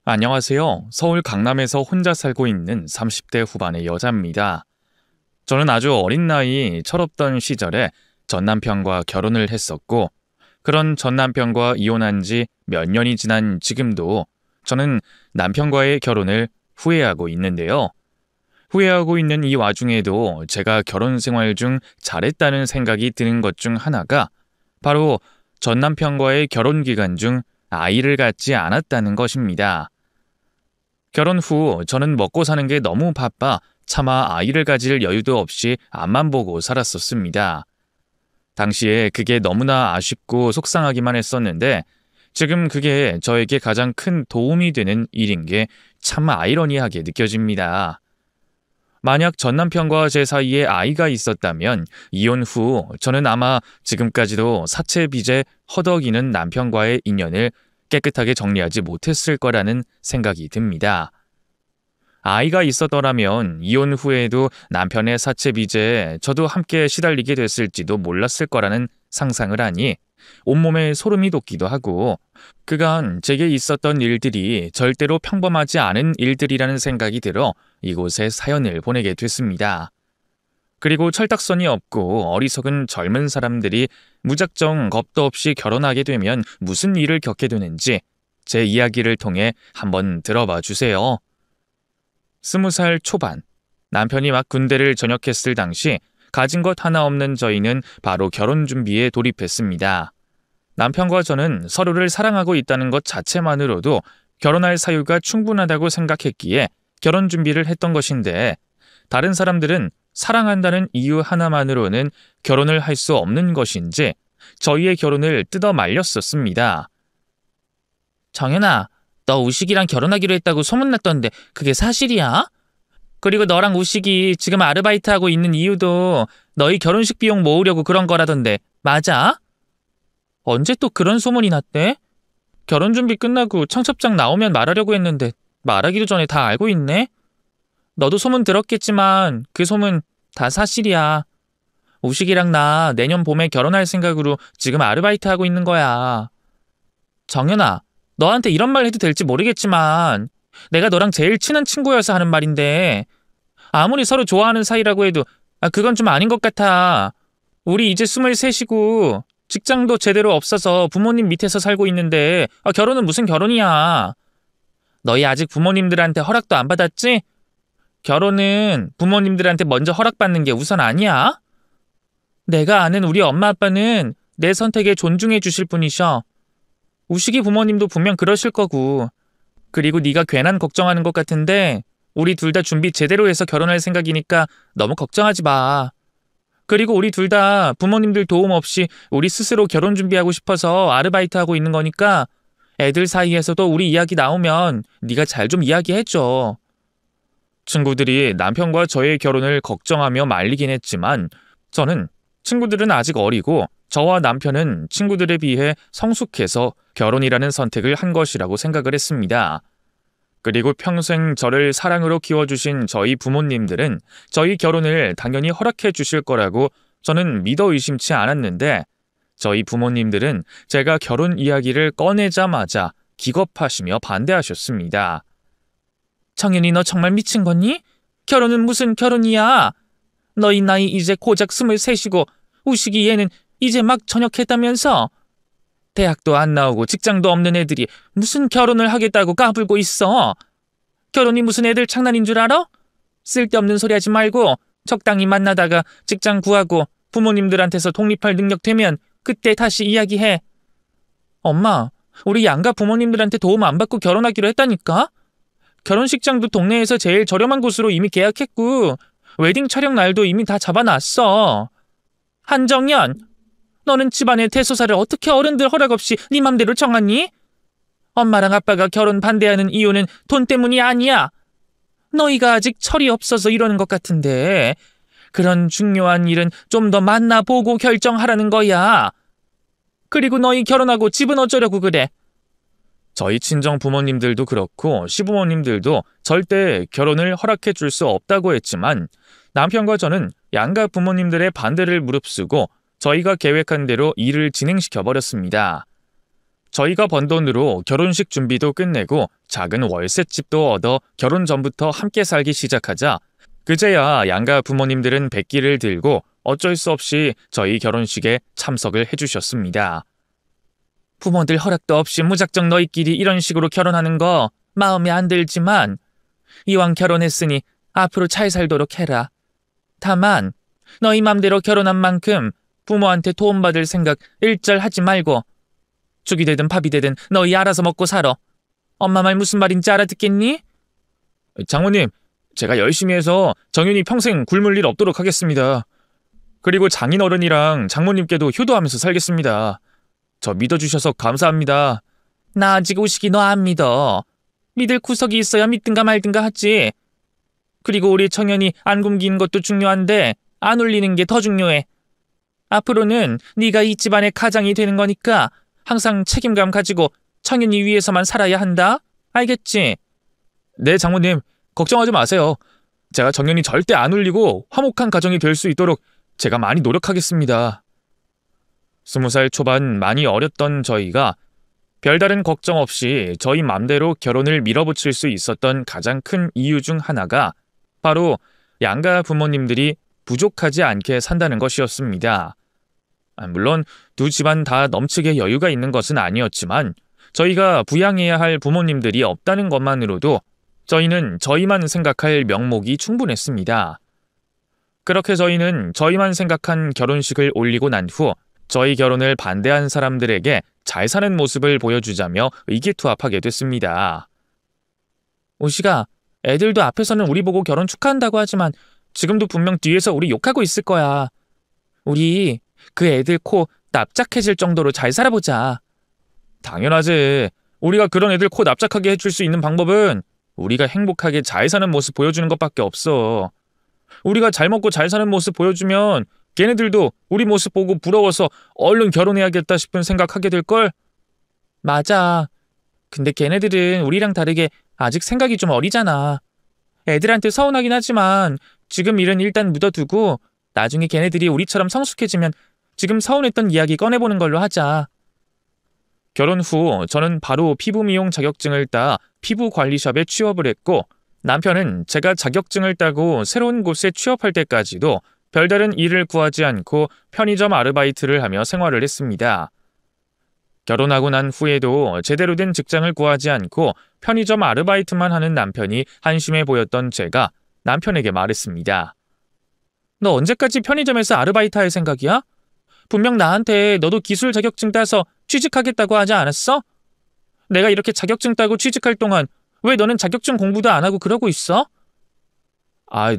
안녕하세요. 서울 강남에서 혼자 살고 있는 30대 후반의 여자입니다. 저는 아주 어린 나이 철없던 시절에 전 남편과 결혼을 했었고, 그런 전 남편과 이혼한 지 몇 년이 지난 지금도 저는 남편과의 결혼을 후회하고 있는데요. 후회하고 있는 이 와중에도 제가 결혼 생활 중 잘했다는 생각이 드는 것 중 하나가 바로 전 남편과의 결혼 기간 중 아이를 갖지 않았다는 것입니다. 결혼 후 저는 먹고 사는 게 너무 바빠 차마 아이를 가질 여유도 없이 앞만 보고 살았었습니다. 당시에 그게 너무나 아쉽고 속상하기만 했었는데 지금 그게 저에게 가장 큰 도움이 되는 일인 게 참 아이러니하게 느껴집니다. 만약 전 남편과 제 사이에 아이가 있었다면 이혼 후 저는 아마 지금까지도 사채 빚에 허덕이는 남편과의 인연을 깨끗하게 정리하지 못했을 거라는 생각이 듭니다. 아이가 있었더라면 이혼 후에도 남편의 사채 빚에 저도 함께 시달리게 됐을지도 몰랐을 거라는 상상을 하니 온몸에 소름이 돋기도 하고 그간 제게 있었던 일들이 절대로 평범하지 않은 일들이라는 생각이 들어 이곳에 사연을 보내게 됐습니다. 그리고 철딱선이 없고 어리석은 젊은 사람들이 무작정 겁도 없이 결혼하게 되면 무슨 일을 겪게 되는지 제 이야기를 통해 한번 들어봐 주세요. 20살 초반, 남편이 막 군대를 전역했을 당시 가진 것 하나 없는 저희는 바로 결혼 준비에 돌입했습니다. 남편과 저는 서로를 사랑하고 있다는 것 자체만으로도 결혼할 사유가 충분하다고 생각했기에 결혼 준비를 했던 것인데 다른 사람들은 사랑한다는 이유 하나만으로는 결혼을 할 수 없는 것인지 저희의 결혼을 뜯어 말렸었습니다. 정연아, 너 우식이랑 결혼하기로 했다고 소문났던데 그게 사실이야? 그리고 너랑 우식이 지금 아르바이트하고 있는 이유도 너희 결혼식 비용 모으려고 그런 거라던데 맞아? 언제 또 그런 소문이 났대? 결혼 준비 끝나고 청첩장 나오면 말하려고 했는데 말하기도 전에 다 알고 있네? 너도 소문 들었겠지만 그 소문 다 사실이야. 우식이랑 나 내년 봄에 결혼할 생각으로 지금 아르바이트하고 있는 거야. 정연아, 너한테 이런 말 해도 될지 모르겠지만 내가 너랑 제일 친한 친구여서 하는 말인데 아무리 서로 좋아하는 사이라고 해도 그건 좀 아닌 것 같아. 우리 이제 23이고 직장도 제대로 없어서 부모님 밑에서 살고 있는데 결혼은 무슨 결혼이야. 너희 아직 부모님들한테 허락도 안 받았지? 결혼은 부모님들한테 먼저 허락받는 게 우선 아니야. 내가 아는 우리 엄마 아빠는 내 선택에 존중해 주실 분이셔. 우식이 부모님도 분명 그러실 거고. 그리고 네가 괜한 걱정하는 것 같은데 우리 둘 다 준비 제대로 해서 결혼할 생각이니까 너무 걱정하지 마. 그리고 우리 둘 다 부모님들 도움 없이 우리 스스로 결혼 준비하고 싶어서 아르바이트하고 있는 거니까 애들 사이에서도 우리 이야기 나오면 네가 잘 좀 이야기해줘. 친구들이 남편과 저의 결혼을 걱정하며 말리긴 했지만 저는 친구들은 아직 어리고 저와 남편은 친구들에 비해 성숙해서 결혼이라는 선택을 한 것이라고 생각을 했습니다. 그리고 평생 저를 사랑으로 키워주신 저희 부모님들은 저희 결혼을 당연히 허락해 주실 거라고 저는 믿어 의심치 않았는데 저희 부모님들은 제가 결혼 이야기를 꺼내자마자 기겁하시며 반대하셨습니다. 정연이 너 정말 미친 거니? 결혼은 무슨 결혼이야? 너희 나이 이제 고작 23이고 우식이 얘는 이제 막 전역했다면서? 대학도 안 나오고 직장도 없는 애들이 무슨 결혼을 하겠다고 까불고 있어? 결혼이 무슨 애들 장난인 줄 알아? 쓸데없는 소리 하지 말고 적당히 만나다가 직장 구하고 부모님들한테서 독립할 능력 되면 그때 다시 이야기해. 엄마, 우리 양가 부모님들한테 도움 안 받고 결혼하기로 했다니까? 결혼식장도 동네에서 제일 저렴한 곳으로 이미 계약했고 웨딩 촬영 날도 이미 다 잡아놨어. 한정연, 너는 집안의 대소사를 어떻게 어른들 허락 없이 네 맘대로 정하니? 엄마랑 아빠가 결혼 반대하는 이유는 돈 때문이 아니야. 너희가 아직 철이 없어서 이러는 것 같은데 그런 중요한 일은 좀 더 만나보고 결정하라는 거야. 그리고 너희 결혼하고 집은 어쩌려고 그래? 저희 친정 부모님들도 그렇고 시부모님들도 절대 결혼을 허락해 줄 수 없다고 했지만 남편과 저는 양가 부모님들의 반대를 무릅쓰고 저희가 계획한 대로 일을 진행시켜 버렸습니다. 저희가 번 돈으로 결혼식 준비도 끝내고 작은 월세집도 얻어 결혼 전부터 함께 살기 시작하자 그제야 양가 부모님들은 백기를 들고 어쩔 수 없이 저희 결혼식에 참석을 해주셨습니다. 부모들 허락도 없이 무작정 너희끼리 이런 식으로 결혼하는 거 마음에 안 들지만 이왕 결혼했으니 앞으로 잘 살도록 해라. 다만 너희 맘대로 결혼한 만큼 부모한테 도움받을 생각 일절 하지 말고 죽이 되든 밥이 되든 너희 알아서 먹고 살아. 엄마 말 무슨 말인지 알아듣겠니? 장모님, 제가 열심히 해서 정윤이 평생 굶을 일 없도록 하겠습니다. 그리고 장인어른이랑 장모님께도 효도하면서 살겠습니다. 저 믿어주셔서 감사합니다. 나 아직 우식이 너 안 믿어. 믿을 구석이 있어야 믿든가 말든가 하지. 그리고 우리 청년이 안 굶기는 것도 중요한데 안 울리는 게 더 중요해. 앞으로는 네가 이 집안의 가장이 되는 거니까 항상 책임감 가지고 청년이 위해서만 살아야 한다. 알겠지? 네, 장모님. 걱정하지 마세요. 제가 정연이 절대 안 울리고 화목한 가정이 될 수 있도록 제가 많이 노력하겠습니다. 20살 초반 많이 어렸던 저희가 별다른 걱정 없이 저희 맘대로 결혼을 밀어붙일 수 있었던 가장 큰 이유 중 하나가 바로 양가 부모님들이 부족하지 않게 산다는 것이었습니다. 물론 두 집안 다 넘치게 여유가 있는 것은 아니었지만 저희가 부양해야 할 부모님들이 없다는 것만으로도 저희는 저희만 생각할 명목이 충분했습니다. 그렇게 저희는 저희만 생각한 결혼식을 올리고 난 후 저희 결혼을 반대한 사람들에게 잘 사는 모습을 보여주자며 의기투합하게 됐습니다. 오시가, 애들도 앞에서는 우리 보고 결혼 축하한다고 하지만 지금도 분명 뒤에서 우리 욕하고 있을 거야. 우리 그 애들 코 납작해질 정도로 잘 살아보자. 당연하지. 우리가 그런 애들 코 납작하게 해줄 수 있는 방법은 우리가 행복하게 잘 사는 모습 보여주는 것밖에 없어. 우리가 잘 먹고 잘 사는 모습 보여주면 걔네들도 우리 모습 보고 부러워서 얼른 결혼해야겠다 싶은 생각하게 될걸? 맞아. 근데 걔네들은 우리랑 다르게 아직 생각이 좀 어리잖아. 애들한테 서운하긴 하지만 지금 일은 일단 묻어두고 나중에 걔네들이 우리처럼 성숙해지면 지금 서운했던 이야기 꺼내보는 걸로 하자. 결혼 후 저는 바로 피부 미용 자격증을 따 피부 관리샵에 취업을 했고 남편은 제가 자격증을 따고 새로운 곳에 취업할 때까지도 별다른 일을 구하지 않고 편의점 아르바이트를 하며 생활을 했습니다. 결혼하고 난 후에도 제대로 된 직장을 구하지 않고 편의점 아르바이트만 하는 남편이 한심해 보였던 제가 남편에게 말했습니다. 너 언제까지 편의점에서 아르바이트 할 생각이야? 분명 나한테 너도 기술 자격증 따서 취직하겠다고 하지 않았어? 내가 이렇게 자격증 따고 취직할 동안 왜 너는 자격증 공부도 안 하고 그러고 있어?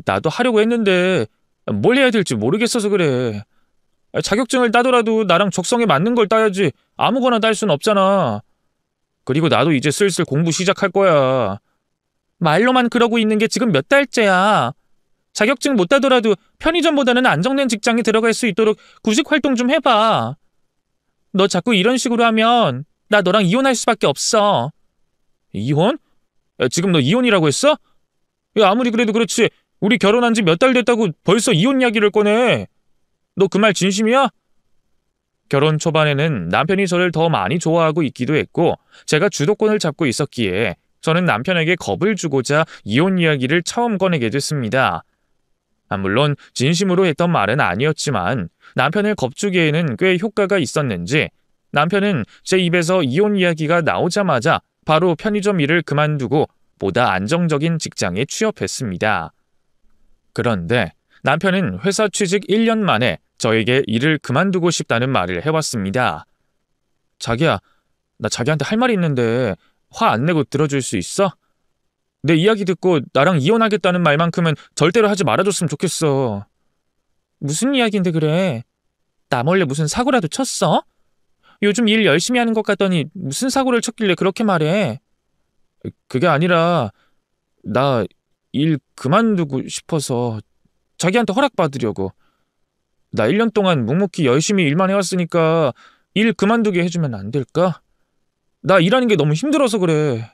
나도 하려고 했는데 뭘 해야 될지 모르겠어서 그래. 자격증을 따더라도 나랑 적성에 맞는 걸 따야지 아무거나 딸 순 없잖아. 그리고 나도 이제 슬슬 공부 시작할 거야. 말로만 그러고 있는 게 지금 몇 달째야. 자격증 못 따더라도 편의점보다는 안정된 직장에 들어갈 수 있도록 구직 활동 좀 해봐. 너 자꾸 이런 식으로 하면 나 너랑 이혼할 수밖에 없어. 이혼? 지금 너 이혼이라고 했어? 아무리 그래도 그렇지 우리 결혼한 지 몇 달 됐다고 벌써 이혼 이야기를 꺼내. 너 그 말 진심이야? 결혼 초반에는 남편이 저를 더 많이 좋아하고 있기도 했고 제가 주도권을 잡고 있었기에 저는 남편에게 겁을 주고자 이혼 이야기를 처음 꺼내게 됐습니다. 물론 진심으로 했던 말은 아니었지만 남편을 겁주기에는 꽤 효과가 있었는지 남편은 제 입에서 이혼 이야기가 나오자마자 바로 편의점 일을 그만두고 보다 안정적인 직장에 취업했습니다. 그런데 남편은 회사 취직 1년 만에 저에게 일을 그만두고 싶다는 말을 해왔습니다. 자기야, 나 자기한테 할 말이 있는데 화 안 내고 들어줄 수 있어? 내 이야기 듣고 나랑 이혼하겠다는 말만큼은 절대로 하지 말아줬으면 좋겠어. 무슨 이야기인데 그래? 나 몰래 무슨 사고라도 쳤어? 요즘 일 열심히 하는 것 같더니 무슨 사고를 쳤길래 그렇게 말해? 그게 아니라 나 일 그만두고 싶어서 자기한테 허락받으려고. 나 1년 동안 묵묵히 열심히 일만 해왔으니까 일 그만두게 해주면 안 될까? 나 일하는 게 너무 힘들어서 그래.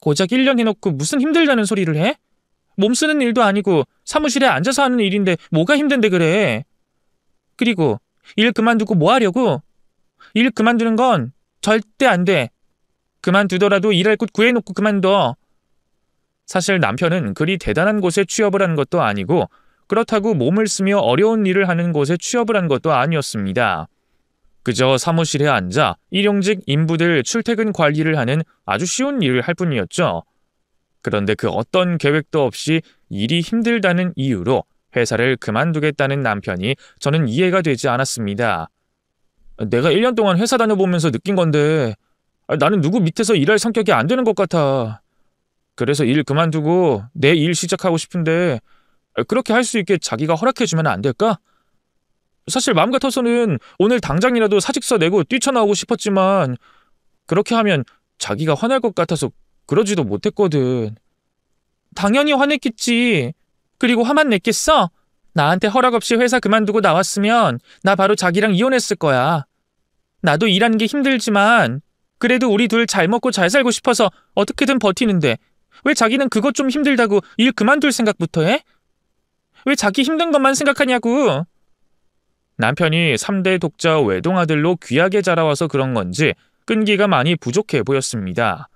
고작 1년 해놓고 무슨 힘들다는 소리를 해? 몸 쓰는 일도 아니고 사무실에 앉아서 하는 일인데 뭐가 힘든데 그래? 그리고 일 그만두고 뭐 하려고? 일 그만두는 건 절대 안 돼. 그만두더라도 일할 곳 구해놓고 그만둬. 사실 남편은 그리 대단한 곳에 취업을 한 것도 아니고 그렇다고 몸을 쓰며 어려운 일을 하는 곳에 취업을 한 것도 아니었습니다. 그저 사무실에 앉아 일용직 인부들 출퇴근 관리를 하는 아주 쉬운 일을 할 뿐이었죠. 그런데 그 어떤 계획도 없이 일이 힘들다는 이유로 회사를 그만두겠다는 남편이 저는 이해가 되지 않았습니다. 내가 1년 동안 회사 다녀보면서 느낀 건데 나는 누구 밑에서 일할 성격이 안 되는 것 같아. 그래서 일 그만두고 내 일 시작하고 싶은데 그렇게 할 수 있게 자기가 허락해주면 안 될까? 사실 마음 같아서는 오늘 당장이라도 사직서 내고 뛰쳐나오고 싶었지만 그렇게 하면 자기가 화날 것 같아서 그러지도 못했거든. 당연히 화냈겠지. 그리고 화만 냈겠어? 나한테 허락 없이 회사 그만두고 나왔으면 나 바로 자기랑 이혼했을 거야. 나도 일하는 게 힘들지만 그래도 우리 둘 잘 먹고 잘 살고 싶어서 어떻게든 버티는데 왜 자기는 그것 좀 힘들다고 일 그만둘 생각부터 해? 왜 자기 힘든 것만 생각하냐고. 남편이 3대 독자 외동아들로 귀하게 자라와서 그런 건지 끈기가 많이 부족해 보였습니다.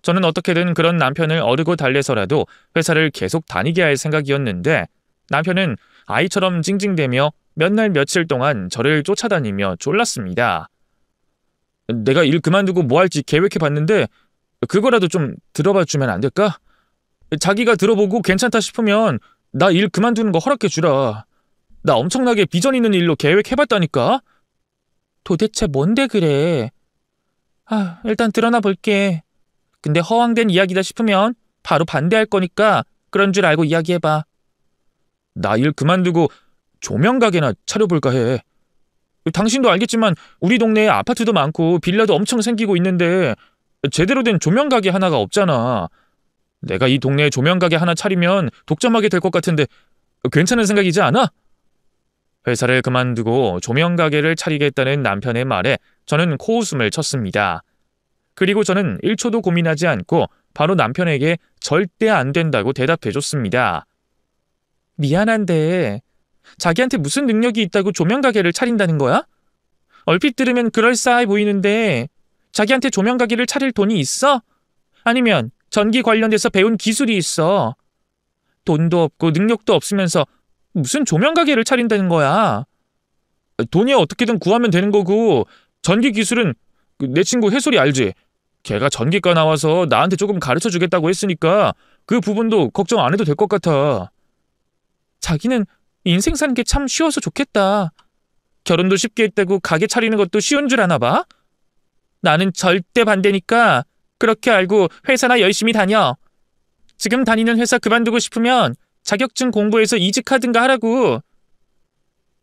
저는 어떻게든 그런 남편을 어르고 달래서라도 회사를 계속 다니게 할 생각이었는데 남편은 아이처럼 징징대며 몇 날 며칠 동안 저를 쫓아다니며 졸랐습니다. 내가 일 그만두고 뭐 할지 계획해봤는데 그거라도 좀 들어봐 주면 안 될까? 자기가 들어보고 괜찮다 싶으면 나 일 그만두는 거 허락해주라. 나 엄청나게 비전 있는 일로 계획해봤다니까? 도대체 뭔데 그래? 일단 드러나 볼게. 근데 허황된 이야기다 싶으면 바로 반대할 거니까 그런 줄 알고 이야기해봐. 나 일 그만두고 조명가게나 차려볼까 해. 당신도 알겠지만 우리 동네에 아파트도 많고 빌라도 엄청 생기고 있는데 제대로 된 조명가게 하나가 없잖아. 내가 이 동네에 조명가게 하나 차리면 독점하게 될 것 같은데 괜찮은 생각이지 않아? 회사를 그만두고 조명가게를 차리겠다는 남편의 말에 저는 코웃음을 쳤습니다. 그리고 저는 1초도 고민하지 않고 바로 남편에게 절대 안 된다고 대답해줬습니다. 미안한데 자기한테 무슨 능력이 있다고 조명가게를 차린다는 거야? 얼핏 들으면 그럴싸해 보이는데 자기한테 조명가게를 차릴 돈이 있어? 아니면 전기 관련돼서 배운 기술이 있어? 돈도 없고 능력도 없으면서 무슨 조명가게를 차린다는 거야? 돈이 어떻게든 구하면 되는 거고 전기 기술은 내 친구 해솔이 알지? 걔가 전기과 나와서 나한테 조금 가르쳐주겠다고 했으니까 그 부분도 걱정 안 해도 될 것 같아. 자기는 인생 사는 게 참 쉬워서 좋겠다. 결혼도 쉽게 했다고 가게 차리는 것도 쉬운 줄 아나 봐? 나는 절대 반대니까 그렇게 알고 회사나 열심히 다녀. 지금 다니는 회사 그만두고 싶으면 자격증 공부해서 이직하든가 하라고.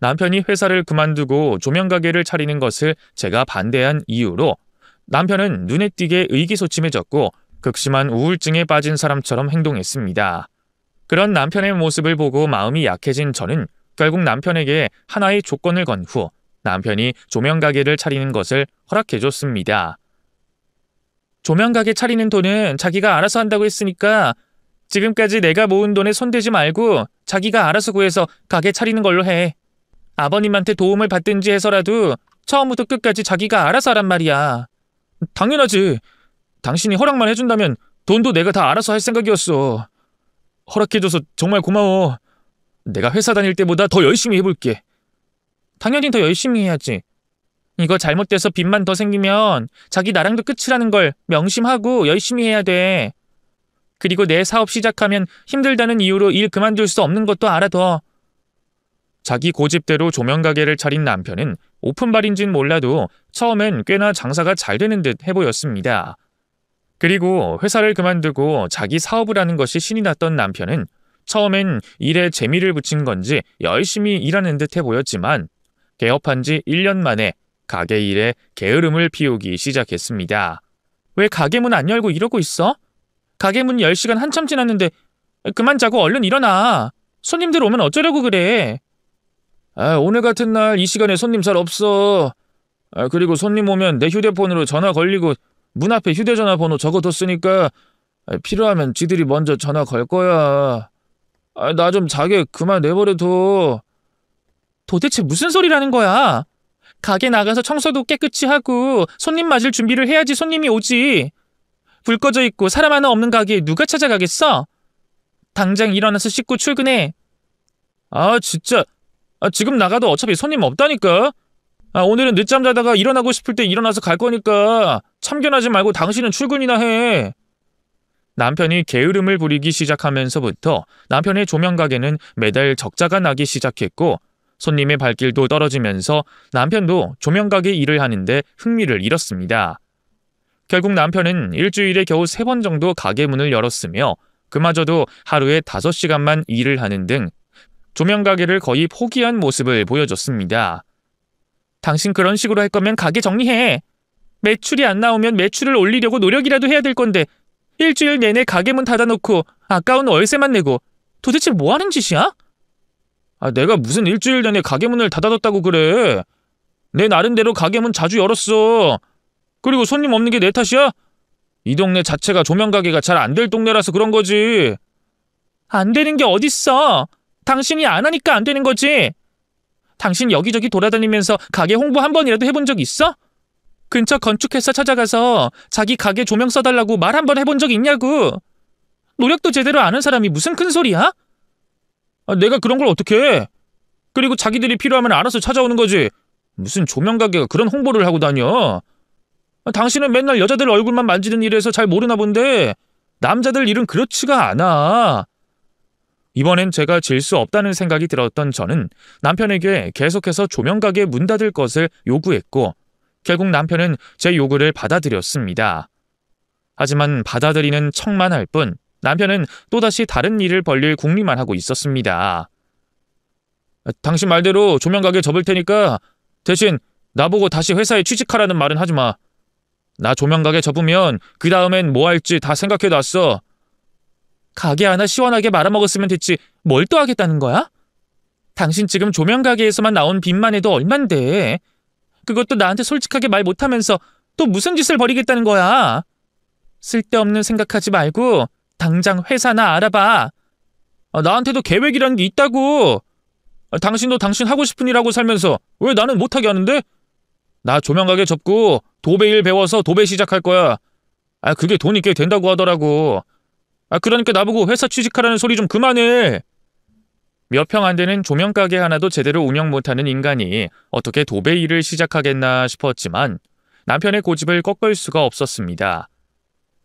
남편이 회사를 그만두고 조명가게를 차리는 것을 제가 반대한 이유로 남편은 눈에 띄게 의기소침해졌고 극심한 우울증에 빠진 사람처럼 행동했습니다. 그런 남편의 모습을 보고 마음이 약해진 저는 결국 남편에게 하나의 조건을 건 후 남편이 조명가게를 차리는 것을 허락해줬습니다. 조명가게 차리는 돈은 자기가 알아서 한다고 했으니까 지금까지 내가 모은 돈에 손대지 말고 자기가 알아서 구해서 가게 차리는 걸로 해. 아버님한테 도움을 받든지 해서라도 처음부터 끝까지 자기가 알아서 하란 말이야. 당연하지. 당신이 허락만 해준다면 돈도 내가 다 알아서 할 생각이었어. 허락해줘서 정말 고마워. 내가 회사 다닐 때보다 더 열심히 해볼게. 당연히 더 열심히 해야지. 이거 잘못돼서 빚만 더 생기면 자기 나랑도 끝이라는 걸 명심하고 열심히 해야 돼. 그리고 내 사업 시작하면 힘들다는 이유로 일 그만둘 수 없는 것도 알아둬. 자기 고집대로 조명가게를 차린 남편은 오픈발인진 몰라도 처음엔 꽤나 장사가 잘 되는 듯 해보였습니다. 그리고 회사를 그만두고 자기 사업을 하는 것이 신이 났던 남편은 처음엔 일에 재미를 붙인 건지 열심히 일하는 듯 해보였지만 개업한 지 1년 만에 가게 일에 게으름을 피우기 시작했습니다. 왜 가게 문 안 열고 이러고 있어? 가게 문 열 시간 한참 지났는데 그만 자고 얼른 일어나. 손님들 오면 어쩌려고 그래. 오늘 같은 날 이 시간에 손님 잘 없어. 그리고 손님 오면 내 휴대폰으로 전화 걸리고 문 앞에 휴대전화 번호 적어뒀으니까 필요하면 지들이 먼저 전화 걸 거야. 나 좀 자게 그만 내버려둬. 도대체 무슨 소리라는 거야? 가게 나가서 청소도 깨끗이 하고 손님 맞을 준비를 해야지 손님이 오지. 불 꺼져 있고 사람 하나 없는 가게에 누가 찾아가겠어? 당장 일어나서 씻고 출근해. 아, 진짜. 지금 나가도 어차피 손님 없다니까. 오늘은 늦잠 자다가 일어나고 싶을 때 일어나서 갈 거니까 참견하지 말고 당신은 출근이나 해. 남편이 게으름을 부리기 시작하면서부터 남편의 조명가게는 매달 적자가 나기 시작했고 손님의 발길도 떨어지면서 남편도 조명가게 일을 하는데 흥미를 잃었습니다. 결국 남편은 일주일에 겨우 3번 정도 가게 문을 열었으며 그마저도 하루에 5시간만 일을 하는 등 조명가게를 거의 포기한 모습을 보여줬습니다. 당신 그런 식으로 할 거면 가게 정리해. 매출이 안 나오면 매출을 올리려고 노력이라도 해야 될 건데 일주일 내내 가게 문 닫아놓고 아까운 월세만 내고 도대체 뭐 하는 짓이야? 내가 무슨 일주일 내내 가게 문을 닫아뒀다고 그래. 내 나름대로 가게 문 자주 열었어. 그리고 손님 없는 게 내 탓이야? 이 동네 자체가 조명가게가 잘 안 될 동네라서 그런 거지. 안 되는 게 어딨어. 당신이 안 하니까 안 되는 거지. 당신 여기저기 돌아다니면서 가게 홍보 한 번이라도 해본 적 있어? 근처 건축회사 찾아가서 자기 가게 조명 써달라고 말 한 번 해본 적 있냐고. 노력도 제대로 안 한 사람이 무슨 큰 소리야? 내가 그런 걸 어떻게 해? 그리고 자기들이 필요하면 알아서 찾아오는 거지. 무슨 조명가게가 그런 홍보를 하고 다녀. 당신은 맨날 여자들 얼굴만 만지는 일에서 잘 모르나 본데 남자들 일은 그렇지가 않아. 이번엔 제가 질 수 없다는 생각이 들었던 저는 남편에게 계속해서 조명가게 문 닫을 것을 요구했고 결국 남편은 제 요구를 받아들였습니다. 하지만 받아들이는 척만 할 뿐 남편은 또다시 다른 일을 벌릴 궁리만 하고 있었습니다. 당신 말대로 조명가게 접을 테니까 대신 나보고 다시 회사에 취직하라는 말은 하지 마. 나 조명가게 접으면 그 다음엔 뭐 할지 다 생각해놨어. 가게 하나 시원하게 말아먹었으면 됐지 뭘 또 하겠다는 거야? 당신 지금 조명가게에서만 나온 빚만 해도 얼만데. 그것도 나한테 솔직하게 말 못하면서 또 무슨 짓을 벌이겠다는 거야? 쓸데없는 생각하지 말고 당장 회사나 알아봐. 나한테도 계획이라는 게 있다고. 당신도 당신 하고 싶은 일 하고 살면서 왜 나는 못하게 하는데? 나 조명가게 접고 도배 일 배워서 도배 시작할 거야. 그게 돈이 꽤 된다고 하더라고. 그러니까 나보고 회사 취직하라는 소리 좀 그만해. 몇 평 안 되는 조명가게 하나도 제대로 운영 못하는 인간이 어떻게 도배 일을 시작하겠나 싶었지만 남편의 고집을 꺾을 수가 없었습니다.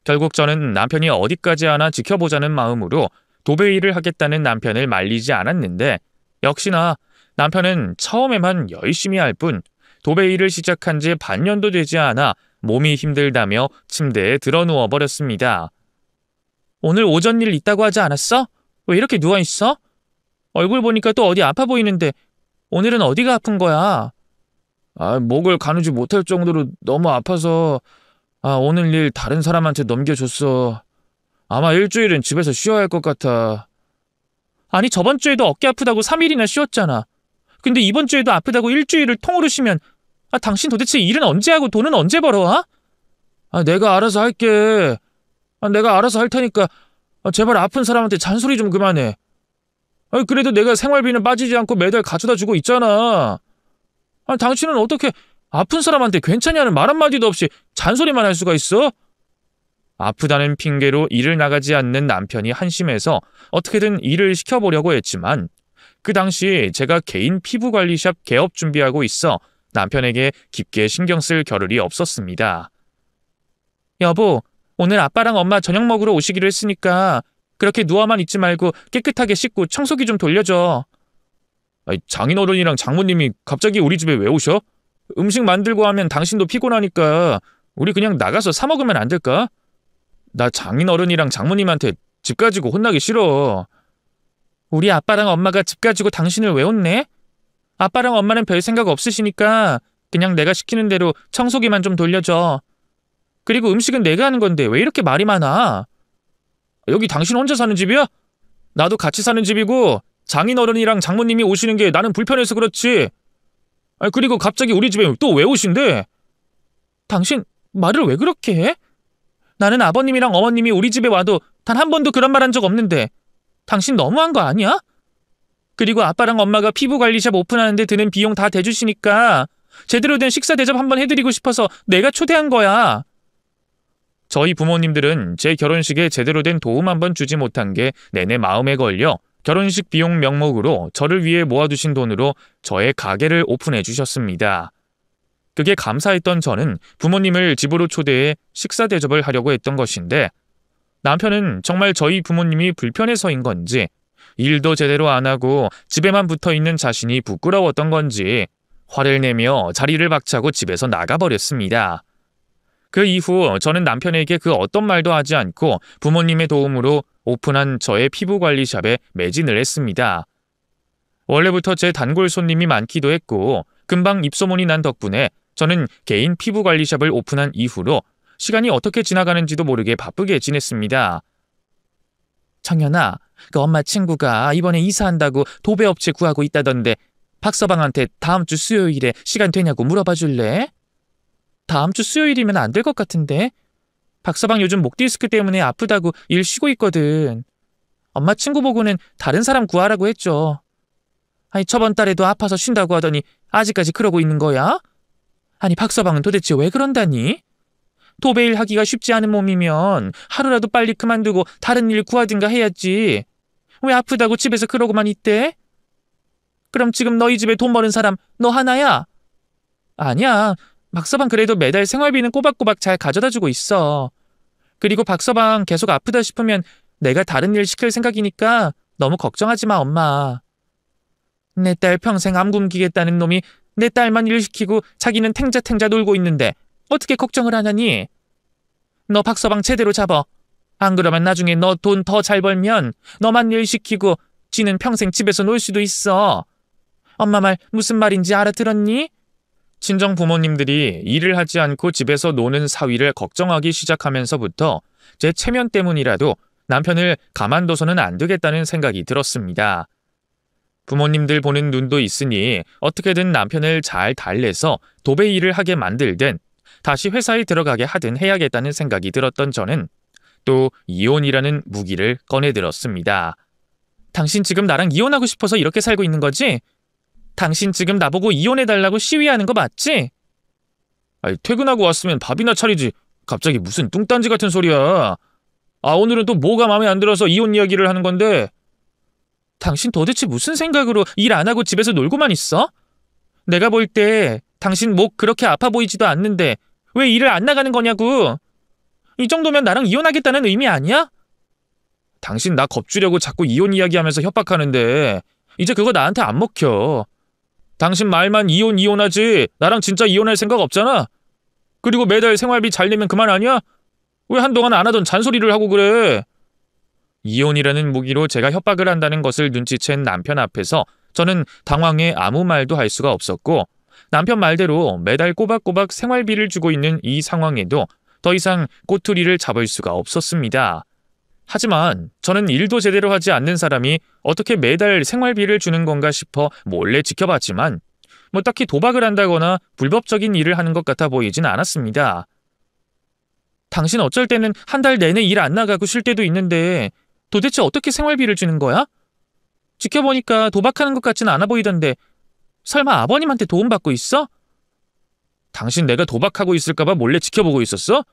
결국 저는 남편이 어디까지 하나 지켜보자는 마음으로 도배 일을 하겠다는 남편을 말리지 않았는데 역시나 남편은 처음에만 열심히 할 뿐 도배 일을 시작한 지 반년도 되지 않아 몸이 힘들다며 침대에 드러누워 버렸습니다. 오늘 오전 일 있다고 하지 않았어? 왜 이렇게 누워있어? 얼굴 보니까 또 어디 아파 보이는데 오늘은 어디가 아픈 거야? 목을 가누지 못할 정도로 너무 아파서 오늘 일 다른 사람한테 넘겨줬어. 아마 일주일은 집에서 쉬어야 할 것 같아. 아니 저번 주에도 어깨 아프다고 3일이나 쉬었잖아. 근데 이번 주에도 아프다고 일주일을 통으로 쉬면 당신 도대체 일은 언제 하고 돈은 언제 벌어와? 내가 알아서 할게. 내가 알아서 할 테니까 제발 아픈 사람한테 잔소리 좀 그만해. 그래도 내가 생활비는 빠지지 않고 매달 가져다 주고 있잖아. 당신은 어떻게 아픈 사람한테 괜찮냐는 말 한마디도 없이 잔소리만 할 수가 있어? 아프다는 핑계로 일을 나가지 않는 남편이 한심해서 어떻게든 일을 시켜보려고 했지만 그 당시 제가 개인 피부관리샵 개업 준비하고 있어 남편에게 깊게 신경 쓸 겨를이 없었습니다. 여보, 오늘 아빠랑 엄마 저녁 먹으러 오시기로 했으니까 그렇게 누워만 있지 말고 깨끗하게 씻고 청소기 좀 돌려줘. 장인어른이랑 장모님이 갑자기 우리 집에 왜 오셔? 음식 만들고 하면 당신도 피곤하니까 우리 그냥 나가서 사 먹으면 안 될까? 나 장인어른이랑 장모님한테 집 가지고 혼나기 싫어. 우리 아빠랑 엄마가 집 가지고 당신을 왜 혼내? 아빠랑 엄마는 별 생각 없으시니까 그냥 내가 시키는 대로 청소기만 좀 돌려줘. 그리고 음식은 내가 하는 건데 왜 이렇게 말이 많아? 여기 당신 혼자 사는 집이야? 나도 같이 사는 집이고 장인어른이랑 장모님이 오시는 게 나는 불편해서 그렇지. 그리고 갑자기 우리 집에 또 왜 오신대? 당신 말을 왜 그렇게 해? 나는 아버님이랑 어머님이 우리 집에 와도 단 한 번도 그런 말 한 적 없는데 당신 너무한 거 아니야? 그리고 아빠랑 엄마가 피부관리샵 오픈하는데 드는 비용 다 대주시니까 제대로 된 식사 대접 한번 해드리고 싶어서 내가 초대한 거야. 저희 부모님들은 제 결혼식에 제대로 된 도움 한번 주지 못한 게 내내 마음에 걸려 결혼식 비용 명목으로 저를 위해 모아두신 돈으로 저의 가게를 오픈해 주셨습니다. 그게 감사했던 저는 부모님을 집으로 초대해 식사 대접을 하려고 했던 것인데 남편은 정말 저희 부모님이 불편해서인 건지 일도 제대로 안 하고 집에만 붙어 있는 자신이 부끄러웠던 건지 화를 내며 자리를 박차고 집에서 나가버렸습니다. 그 이후 저는 남편에게 그 어떤 말도 하지 않고 부모님의 도움으로 오픈한 저의 피부관리샵에 매진을 했습니다. 원래부터 제 단골 손님이 많기도 했고 금방 입소문이 난 덕분에 저는 개인 피부관리샵을 오픈한 이후로 시간이 어떻게 지나가는지도 모르게 바쁘게 지냈습니다. 정연아, 그 엄마 친구가 이번에 이사한다고 도배업체 구하고 있다던데 박서방한테 다음 주 수요일에 시간 되냐고 물어봐 줄래? 다음 주 수요일이면 안 될 것 같은데. 박서방 요즘 목 디스크 때문에 아프다고 일 쉬고 있거든. 엄마 친구 보고는 다른 사람 구하라고 했죠. 아니, 저번 달에도 아파서 쉰다고 하더니 아직까지 그러고 있는 거야? 아니, 박서방은 도대체 왜 그런다니? 도배일 하기가 쉽지 않은 몸이면 하루라도 빨리 그만두고 다른 일 구하든가 해야지. 왜 아프다고 집에서 그러고만 있대? 그럼 지금 너희 집에 돈 버는 사람 너 하나야? 아니야. 박서방 그래도 매달 생활비는 꼬박꼬박 잘 가져다주고 있어. 그리고 박서방 계속 아프다 싶으면 내가 다른 일 시킬 생각이니까 너무 걱정하지 마, 엄마. 내 딸 평생 암 굶기겠다는 놈이 내 딸만 일 시키고 자기는 탱자탱자 놀고 있는데 어떻게 걱정을 하냐니? 너 박서방 제대로 잡아. 안 그러면 나중에 너 돈 더 잘 벌면 너만 일 시키고 지는 평생 집에서 놀 수도 있어. 엄마 말 무슨 말인지 알아들었니? 친정 부모님들이 일을 하지 않고 집에서 노는 사위를 걱정하기 시작하면서부터 제 체면 때문이라도 남편을 가만둬서는 안 되겠다는 생각이 들었습니다. 부모님들 보는 눈도 있으니 어떻게든 남편을 잘 달래서 도배 일을 하게 만들든 다시 회사에 들어가게 하든 해야겠다는 생각이 들었던 저는 또 이혼이라는 무기를 꺼내들었습니다. 당신 지금 나랑 이혼하고 싶어서 이렇게 살고 있는 거지? 당신 지금 나보고 이혼해달라고 시위하는 거 맞지? 아니, 퇴근하고 왔으면 밥이나 차리지. 갑자기 무슨 뚱딴지 같은 소리야. 아, 오늘은 또 뭐가 마음에 안 들어서 이혼 이야기를 하는 건데. 당신 도대체 무슨 생각으로 일 안 하고 집에서 놀고만 있어? 내가 볼 때 당신 목 그렇게 아파 보이지도 않는데 왜 일을 안 나가는 거냐고. 이 정도면 나랑 이혼하겠다는 의미 아니야? 당신 나 겁주려고 자꾸 이혼 이야기하면서 협박하는데 이제 그거 나한테 안 먹혀. 당신 말만 이혼하지 나랑 진짜 이혼할 생각 없잖아. 그리고 매달 생활비 잘 내면 그만 아니야? 왜 한동안 안 하던 잔소리를 하고 그래? 이혼이라는 무기로 제가 협박을 한다는 것을 눈치챈 남편 앞에서 저는 당황해 아무 말도 할 수가 없었고 남편 말대로 매달 꼬박꼬박 생활비를 주고 있는 이 상황에도 더 이상 꼬투리를 잡을 수가 없었습니다. 하지만 저는 일도 제대로 하지 않는 사람이 어떻게 매달 생활비를 주는 건가 싶어 몰래 지켜봤지만 뭐 딱히 도박을 한다거나 불법적인 일을 하는 것 같아 보이진 않았습니다. 당신 어쩔 때는 한 달 내내 일 안 나가고 쉴 때도 있는데 도대체 어떻게 생활비를 주는 거야? 지켜보니까 도박하는 것 같진 않아 보이던데 설마 아버님한테 도움받고 있어? 당신 내가 도박하고 있을까봐 몰래 지켜보고 있었어?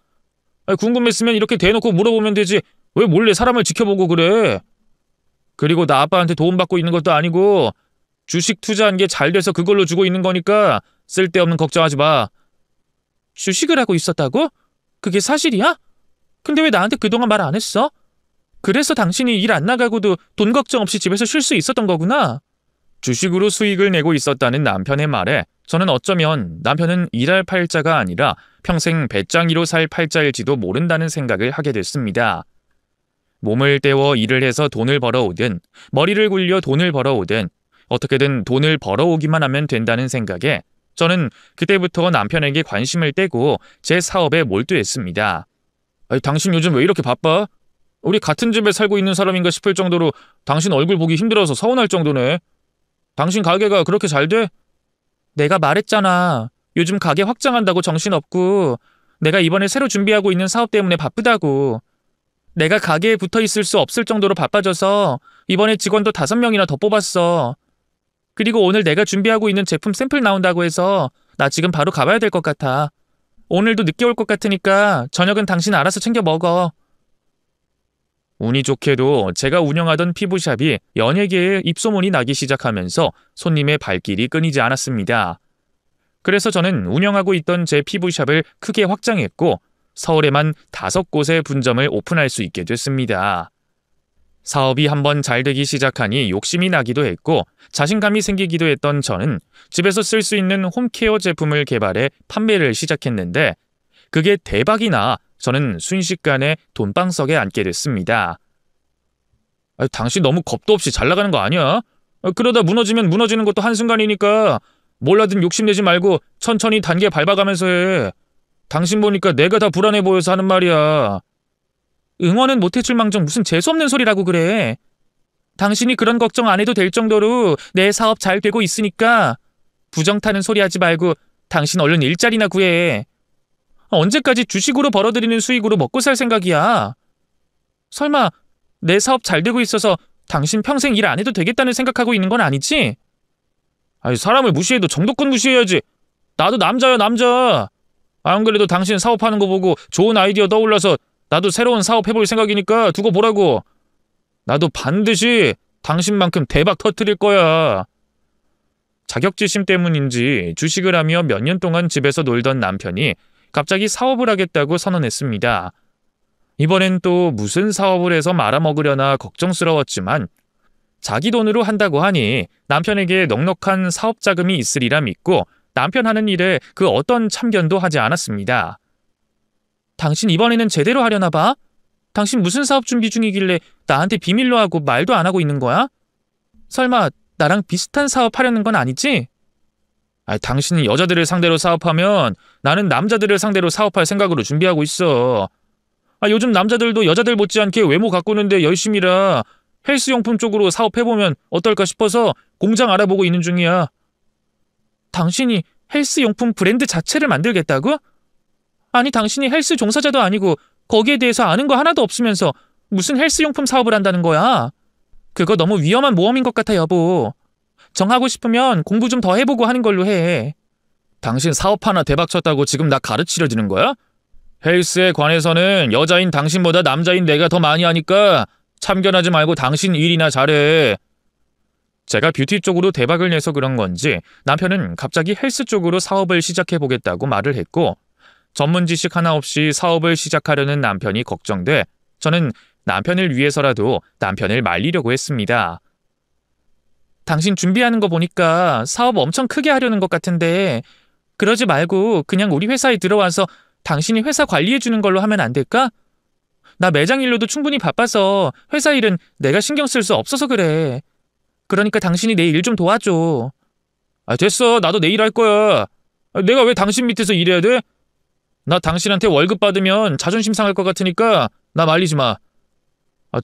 궁금했으면 이렇게 대놓고 물어보면 되지. 왜 몰래 사람을 지켜보고 그래? 그리고 나 아빠한테 도움받고 있는 것도 아니고 주식 투자한 게 잘 돼서 그걸로 주고 있는 거니까 쓸데없는 걱정하지 마. 주식을 하고 있었다고? 그게 사실이야? 근데 왜 나한테 그동안 말 안 했어? 그래서 당신이 일 안 나가고도 돈 걱정 없이 집에서 쉴 수 있었던 거구나. 주식으로 수익을 내고 있었다는 남편의 말에 저는 어쩌면 남편은 일할 팔자가 아니라 평생 배짱이로 살 팔자일지도 모른다는 생각을 하게 됐습니다. 몸을 때워 일을 해서 돈을 벌어오든 머리를 굴려 돈을 벌어오든 어떻게든 돈을 벌어오기만 하면 된다는 생각에 저는 그때부터 남편에게 관심을 떼고 제 사업에 몰두했습니다. 아니, 당신 요즘 왜 이렇게 바빠? 우리 같은 집에 살고 있는 사람인가 싶을 정도로 당신 얼굴 보기 힘들어서 서운할 정도네. 당신 가게가 그렇게 잘 돼? 내가 말했잖아. 요즘 가게 확장한다고 정신없고 내가 이번에 새로 준비하고 있는 사업 때문에 바쁘다고. 내가 가게에 붙어있을 수 없을 정도로 바빠져서 이번에 직원도 5명이나 더 뽑았어. 그리고 오늘 내가 준비하고 있는 제품 샘플 나온다고 해서 나 지금 바로 가봐야 될 것 같아. 오늘도 늦게 올 것 같으니까 저녁은 당신 알아서 챙겨 먹어. 운이 좋게도 제가 운영하던 피부샵이 연예계에 입소문이 나기 시작하면서 손님의 발길이 끊이지 않았습니다. 그래서 저는 운영하고 있던 제 피부샵을 크게 확장했고 서울에만 5곳의 분점을 오픈할 수 있게 됐습니다. 사업이 한번 잘 되기 시작하니 욕심이 나기도 했고 자신감이 생기기도 했던 저는 집에서 쓸 수 있는 홈케어 제품을 개발해 판매를 시작했는데 그게 대박이 나 저는 순식간에 돈방석에 앉게 됐습니다. 당신 너무 겁도 없이 잘 나가는 거 아니야? 그러다 무너지면 무너지는 것도 한순간이니까 몰라든 욕심내지 말고 천천히 단계 밟아가면서 해. 당신 보니까 내가 다 불안해 보여서 하는 말이야. 응원은 못해줄 망정 무슨 재수없는 소리라고 그래. 당신이 그런 걱정 안 해도 될 정도로 내 사업 잘 되고 있으니까 부정 타는 소리 하지 말고 당신 얼른 일자리나 구해. 언제까지 주식으로 벌어들이는 수익으로 먹고 살 생각이야? 설마 내 사업 잘 되고 있어서 당신 평생 일 안 해도 되겠다는 생각하고 있는 건 아니지? 아니, 사람을 무시해도 정도껏 무시해야지. 나도 남자야, 남자. 안 그래도 당신 사업하는 거 보고 좋은 아이디어 떠올라서 나도 새로운 사업 해볼 생각이니까 두고 보라고. 나도 반드시 당신만큼 대박 터뜨릴 거야. 자격지심 때문인지 주식을 하며 몇 년 동안 집에서 놀던 남편이 갑자기 사업을 하겠다고 선언했습니다. 이번엔 또 무슨 사업을 해서 말아먹으려나 걱정스러웠지만 자기 돈으로 한다고 하니 남편에게 넉넉한 사업 자금이 있으리라 믿고 남편 하는 일에 그 어떤 참견도 하지 않았습니다. 당신 이번에는 제대로 하려나 봐? 당신 무슨 사업 준비 중이길래 나한테 비밀로 하고 말도 안 하고 있는 거야? 설마 나랑 비슷한 사업 하려는 건 아니지? 당신이 여자들을 상대로 사업하면 나는 남자들을 상대로 사업할 생각으로 준비하고 있어. 요즘 남자들도 여자들 못지않게 외모 가꾸는데 열심히라 헬스용품 쪽으로 사업해보면 어떨까 싶어서 공장 알아보고 있는 중이야. 당신이 헬스용품 브랜드 자체를 만들겠다고? 아니 당신이 헬스 종사자도 아니고 거기에 대해서 아는 거 하나도 없으면서 무슨 헬스용품 사업을 한다는 거야? 그거 너무 위험한 모험인 것 같아 여보. 정하고 싶으면 공부 좀 더 해보고 하는 걸로 해. 당신 사업 하나 대박쳤다고 지금 나 가르치려 드는 거야? 헬스에 관해서는 여자인 당신보다 남자인 내가 더 많이 하니까 참견하지 말고 당신 일이나 잘해. 제가 뷰티 쪽으로 대박을 내서 그런 건지 남편은 갑자기 헬스 쪽으로 사업을 시작해보겠다고 말을 했고 전문 지식 하나 없이 사업을 시작하려는 남편이 걱정돼 저는 남편을 위해서라도 남편을 말리려고 했습니다. 당신 준비하는 거 보니까 사업 엄청 크게 하려는 것 같은데 그러지 말고 그냥 우리 회사에 들어와서 당신이 회사 관리해주는 걸로 하면 안 될까? 나 매장 일로도 충분히 바빠서 회사 일은 내가 신경 쓸 수 없어서 그래. 그러니까 당신이 내 일 좀 도와줘. 됐어. 나도 내 일 할 거야. 내가 왜 당신 밑에서 일해야 돼? 나 당신한테 월급 받으면 자존심 상할 것 같으니까 나 말리지 마.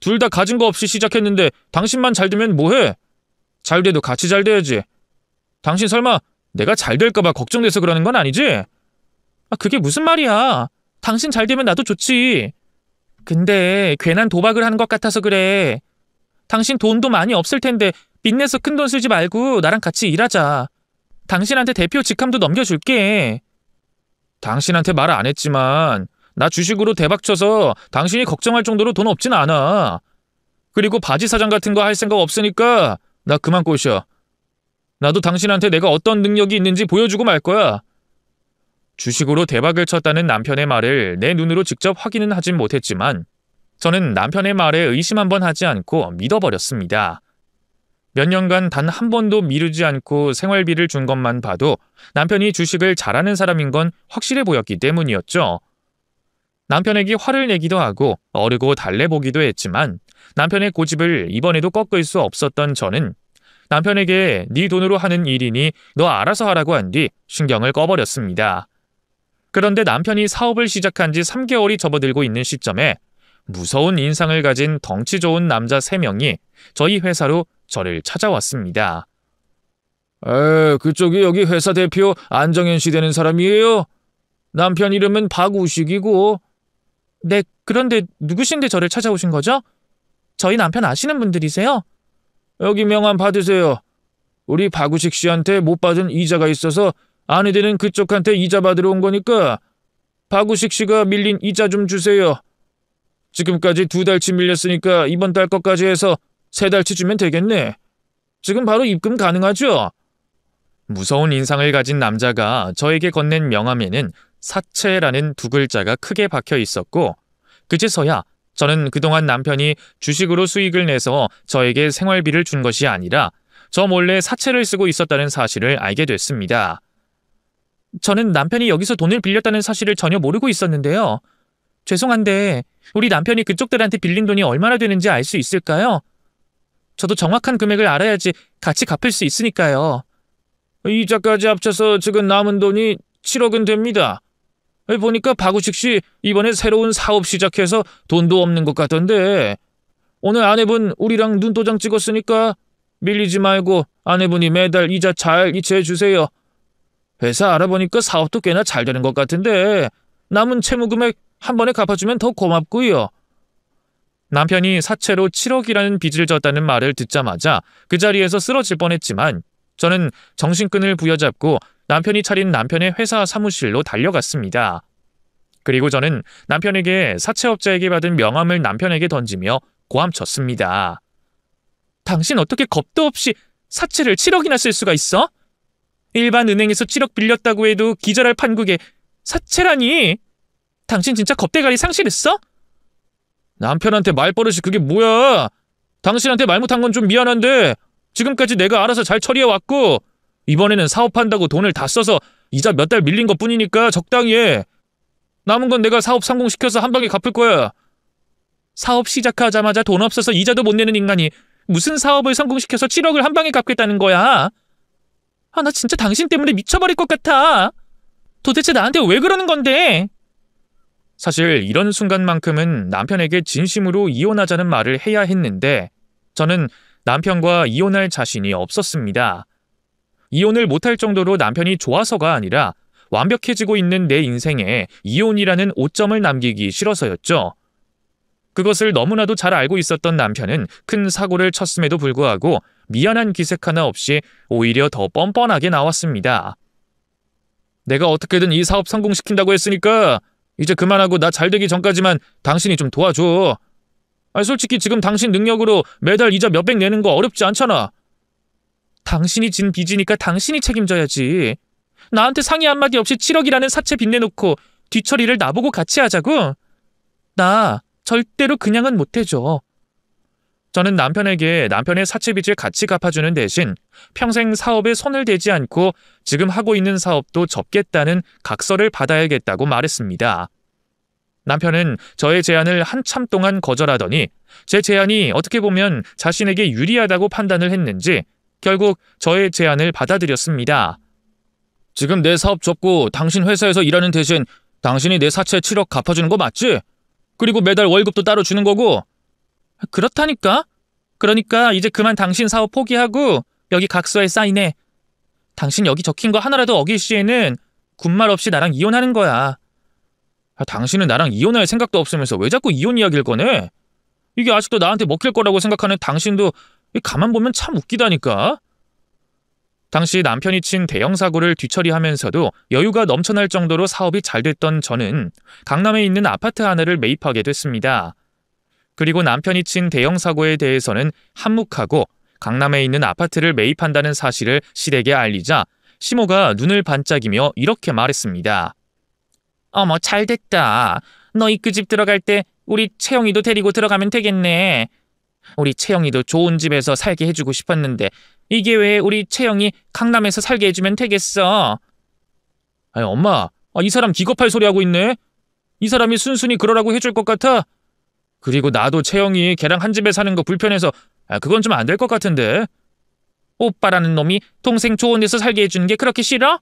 둘 다 가진 거 없이 시작했는데 당신만 잘 되면 뭐해? 잘 돼도 같이 잘 돼야지. 당신 설마 내가 잘 될까 봐 걱정돼서 그러는 건 아니지? 그게 무슨 말이야. 당신 잘 되면 나도 좋지. 근데 괜한 도박을 하는 것 같아서 그래. 당신 돈도 많이 없을 텐데 빚내서 큰돈 쓰지 말고 나랑 같이 일하자. 당신한테 대표 직함도 넘겨줄게. 당신한테 말 안 했지만 나 주식으로 대박쳐서 당신이 걱정할 정도로 돈 없진 않아. 그리고 바지 사장 같은 거 할 생각 없으니까 나 그만 꼬셔. 나도 당신한테 내가 어떤 능력이 있는지 보여주고 말 거야. 주식으로 대박을 쳤다는 남편의 말을 내 눈으로 직접 확인은 하진 못했지만 저는 남편의 말에 의심 한번 하지 않고 믿어버렸습니다. 몇 년간 단 한 번도 미루지 않고 생활비를 준 것만 봐도 남편이 주식을 잘하는 사람인 건 확실해 보였기 때문이었죠. 남편에게 화를 내기도 하고 어르고 달래보기도 했지만 남편의 고집을 이번에도 꺾을 수 없었던 저는 남편에게 네 돈으로 하는 일이니 너 알아서 하라고 한 뒤 신경을 꺼버렸습니다. 그런데 남편이 사업을 시작한 지 3개월이 접어들고 있는 시점에 무서운 인상을 가진 덩치 좋은 남자 3명이 저희 회사로 저를 찾아왔습니다. 그쪽이 여기 회사 대표 안정현 씨 되는 사람이에요? 남편 이름은 박우식이고. 네, 그런데 누구신데 저를 찾아오신 거죠? 저희 남편 아시는 분들이세요? 여기 명함 받으세요. 우리 박우식 씨한테 못 받은 이자가 있어서 아내 되는 그쪽한테 이자 받으러 온 거니까 박우식 씨가 밀린 이자 좀 주세요. 지금까지 2달치 밀렸으니까 이번 달 것까지 해서 3달치 주면 되겠네. 지금 바로 입금 가능하죠? 무서운 인상을 가진 남자가 저에게 건넨 명함에는 사채라는 2글자가 크게 박혀 있었고 그제서야 저는 그동안 남편이 주식으로 수익을 내서 저에게 생활비를 준 것이 아니라 저 몰래 사채를 쓰고 있었다는 사실을 알게 됐습니다. 저는 남편이 여기서 돈을 빌렸다는 사실을 전혀 모르고 있었는데요. 죄송한데 우리 남편이 그쪽들한테 빌린 돈이 얼마나 되는지 알 수 있을까요? 저도 정확한 금액을 알아야지 같이 갚을 수 있으니까요. 이자까지 합쳐서 지금 남은 돈이 7억은 됩니다. 보니까 박우식 씨 이번에 새로운 사업 시작해서 돈도 없는 것 같던데 오늘 아내분 우리랑 눈도장 찍었으니까 밀리지 말고 아내분이 매달 이자 잘 이체해 주세요. 회사 알아보니까 사업도 꽤나 잘 되는 것 같은데 남은 채무 금액 한 번에 갚아주면 더 고맙고요. 남편이 사채로 7억이라는 빚을 졌다는 말을 듣자마자 그 자리에서 쓰러질 뻔했지만 저는 정신끈을 부여잡고 남편이 차린 남편의 회사 사무실로 달려갔습니다. 그리고 저는 남편에게 사채업자에게 받은 명함을 남편에게 던지며 고함쳤습니다. 당신 어떻게 겁도 없이 사채를 7억이나 쓸 수가 있어? 일반 은행에서 7억 빌렸다고 해도 기절할 판국에 사채라니! 당신 진짜 겁대가리 상실했어? 남편한테 말버릇이 그게 뭐야? 당신한테 말 못한 건 좀 미안한데 지금까지 내가 알아서 잘 처리해왔고 이번에는 사업한다고 돈을 다 써서 이자 몇 달 밀린 것뿐이니까 적당히 해. 남은 건 내가 사업 성공시켜서 한 방에 갚을 거야. 사업 시작하자마자 돈 없어서 이자도 못 내는 인간이 무슨 사업을 성공시켜서 7억을 한 방에 갚겠다는 거야? 나 진짜 당신 때문에 미쳐버릴 것 같아. 도대체 나한테 왜 그러는 건데? 사실 이런 순간만큼은 남편에게 진심으로 이혼하자는 말을 해야 했는데 저는 남편과 이혼할 자신이 없었습니다. 이혼을 못할 정도로 남편이 좋아서가 아니라 완벽해지고 있는 내 인생에 이혼이라는 오점을 남기기 싫어서였죠. 그것을 너무나도 잘 알고 있었던 남편은 큰 사고를 쳤음에도 불구하고 미안한 기색 하나 없이 오히려 더 뻔뻔하게 나왔습니다. 내가 어떻게든 이 사업 성공시킨다고 했으니까 이제 그만하고 나 잘되기 전까지만 당신이 좀 도와줘. 솔직히 지금 당신 능력으로 매달 이자 몇백 내는 거 어렵지 않잖아. 당신이 진 빚이니까 당신이 책임져야지. 나한테 상의 한마디 없이 7억이라는 사채 빚내놓고 뒤처리를 나보고 같이 하자고? 나 절대로 그냥은 못 해줘. 저는 남편에게 남편의 사채빚을 같이 갚아주는 대신 평생 사업에 손을 대지 않고 지금 하고 있는 사업도 접겠다는 각서를 받아야겠다고 말했습니다. 남편은 저의 제안을 한참 동안 거절하더니 제 제안이 어떻게 보면 자신에게 유리하다고 판단을 했는지 결국 저의 제안을 받아들였습니다. 지금 내 사업 접고 당신 회사에서 일하는 대신 당신이 내 사채 7억 갚아주는 거 맞지? 그리고 매달 월급도 따로 주는 거고. 그렇다니까? 그러니까 이제 그만 당신 사업 포기하고 여기 각서에 사인해. 당신 여기 적힌 거 하나라도 어길 시에는 군말 없이 나랑 이혼하는 거야. 당신은 나랑 이혼할 생각도 없으면서 왜 자꾸 이혼 이야기를 꺼내? 이게 아직도 나한테 먹힐 거라고 생각하는 당신도 가만 보면 참 웃기다니까. 당시 남편이 친 대형 사고를 뒤처리하면서도 여유가 넘쳐날 정도로 사업이 잘 됐던 저는 강남에 있는 아파트 하나를 매입하게 됐습니다. 그리고 남편이 친 대형 사고에 대해서는 한묵하고 강남에 있는 아파트를 매입한다는 사실을 시댁에 알리자 시모가 눈을 반짝이며 이렇게 말했습니다. 어머, 잘됐다. 너희 그 집 들어갈 때 우리 채영이도 데리고 들어가면 되겠네. 우리 채영이도 좋은 집에서 살게 해주고 싶었는데 이게 왜 우리 채영이 강남에서 살게 해주면 되겠어? 엄마, 이 사람 기겁할 소리 하고 있네. 이 사람이 순순히 그러라고 해줄 것 같아? 그리고 나도 채영이 걔랑 한 집에 사는 거 불편해서 그건 좀 안 될 것 같은데. 오빠라는 놈이 동생 좋은 데서 살게 해주는 게 그렇게 싫어?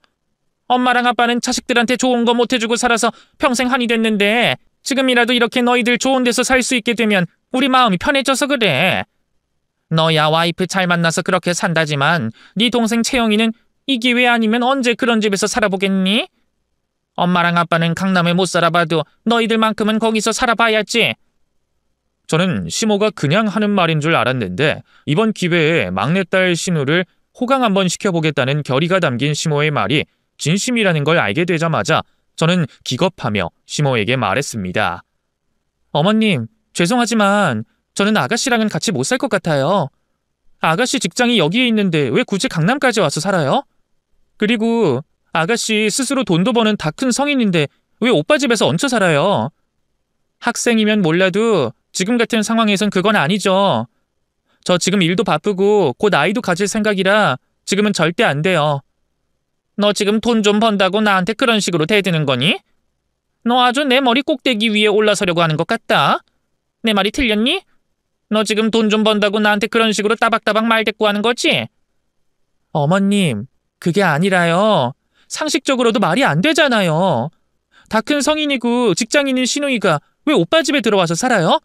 엄마랑 아빠는 자식들한테 좋은 거 못 해주고 살아서 평생 한이 됐는데 지금이라도 이렇게 너희들 좋은 데서 살 수 있게 되면 우리 마음이 편해져서 그래. 너야 와이프 잘 만나서 그렇게 산다지만 네 동생 채영이는 이 기회 아니면 언제 그런 집에서 살아보겠니? 엄마랑 아빠는 강남에 못 살아봐도 너희들만큼은 거기서 살아봐야지. 저는 시모가 그냥 하는 말인 줄 알았는데 이번 기회에 막내딸 신우를 호강 한번 시켜보겠다는 결의가 담긴 시모의 말이 진심이라는 걸 알게 되자마자 저는 기겁하며 시모에게 말했습니다. 어머님, 죄송하지만 저는 아가씨랑은 같이 못 살 것 같아요. 아가씨 직장이 여기에 있는데 왜 굳이 강남까지 와서 살아요? 그리고 아가씨 스스로 돈도 버는 다 큰 성인인데 왜 오빠 집에서 얹혀 살아요? 학생이면 몰라도 지금 같은 상황에선 그건 아니죠. 저 지금 일도 바쁘고 곧 아이도 가질 생각이라 지금은 절대 안 돼요. 너 지금 돈 좀 번다고 나한테 그런 식으로 대드는 거니? 너 아주 내 머리 꼭대기 위에 올라서려고 하는 것 같다. 내 말이 틀렸니? 너 지금 돈 좀 번다고 나한테 그런 식으로 따박따박 말대꾸하는 거지? 어머님, 그게 아니라요. 상식적으로도 말이 안 되잖아요. 다 큰 성인이고 직장인인 시누이가 왜 오빠 집에 들어와서 살아요?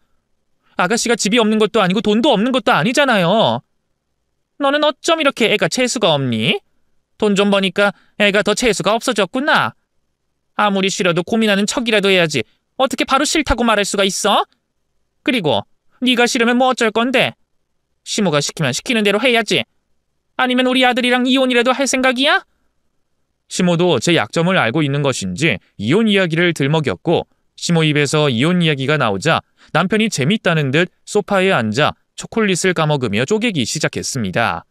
아가씨가 집이 없는 것도 아니고 돈도 없는 것도 아니잖아요. 너는 어쩜 이렇게 애가 재수가 없니? 돈 좀 버니까 애가 더 재수가 없어졌구나. 아무리 싫어도 고민하는 척이라도 해야지. 어떻게 바로 싫다고 말할 수가 있어? 그리고 네가 싫으면 뭐 어쩔 건데? 시모가 시키면 시키는 대로 해야지. 아니면 우리 아들이랑 이혼이라도 할 생각이야? 시모도 제 약점을 알고 있는 것인지 이혼 이야기를 들먹였고 시모 입에서 이혼 이야기가 나오자 남편이 재밌다는 듯 소파에 앉아 초콜릿을 까먹으며 쪼개기 시작했습니다.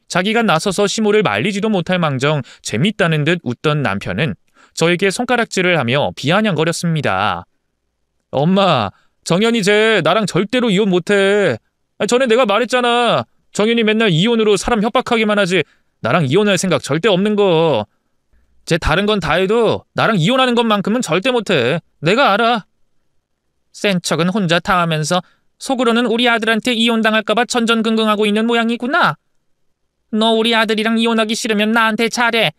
자기가 나서서 시모를 말리지도 못할 망정 재밌다는 듯 웃던 남편은 저에게 손가락질을 하며 비아냥거렸습니다. 엄마, 정연이 쟤 나랑 절대로 이혼 못해. 전에 내가 말했잖아. 정연이 맨날 이혼으로 사람 협박하기만 하지 나랑 이혼할 생각 절대 없는 거. 쟤 다른 건 다 해도 나랑 이혼하는 것만큼은 절대 못해. 내가 알아. 센 척은 혼자 다 하면서 속으로는 우리 아들한테 이혼당할까봐 전전긍긍하고 있는 모양이구나. 너 우리 아들이랑 이혼하기 싫으면 나한테 잘해.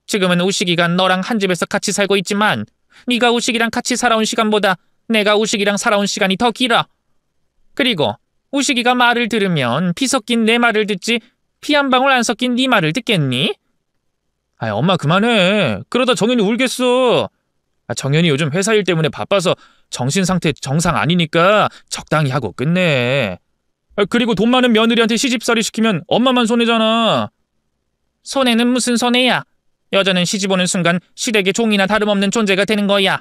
지금은 우식이가 너랑 한 집에서 같이 살고 있지만 네가 우식이랑 같이 살아온 시간보다 내가 우식이랑 살아온 시간이 더 길어. 그리고 우식이가 말을 들으면 피 섞인 내 말을 듣지 피 한 방울 안 섞인 네 말을 듣겠니? 엄마 그만해. 그러다 정연이 울겠어. 정연이 요즘 회사 일 때문에 바빠서 정신 상태 정상 아니니까 적당히 하고 끝내. 그리고 돈 많은 며느리한테 시집살이 시키면 엄마만 손해잖아. 손해는 무슨 손해야. 여자는 시집 오는 순간 시댁의 종이나 다름없는 존재가 되는 거야.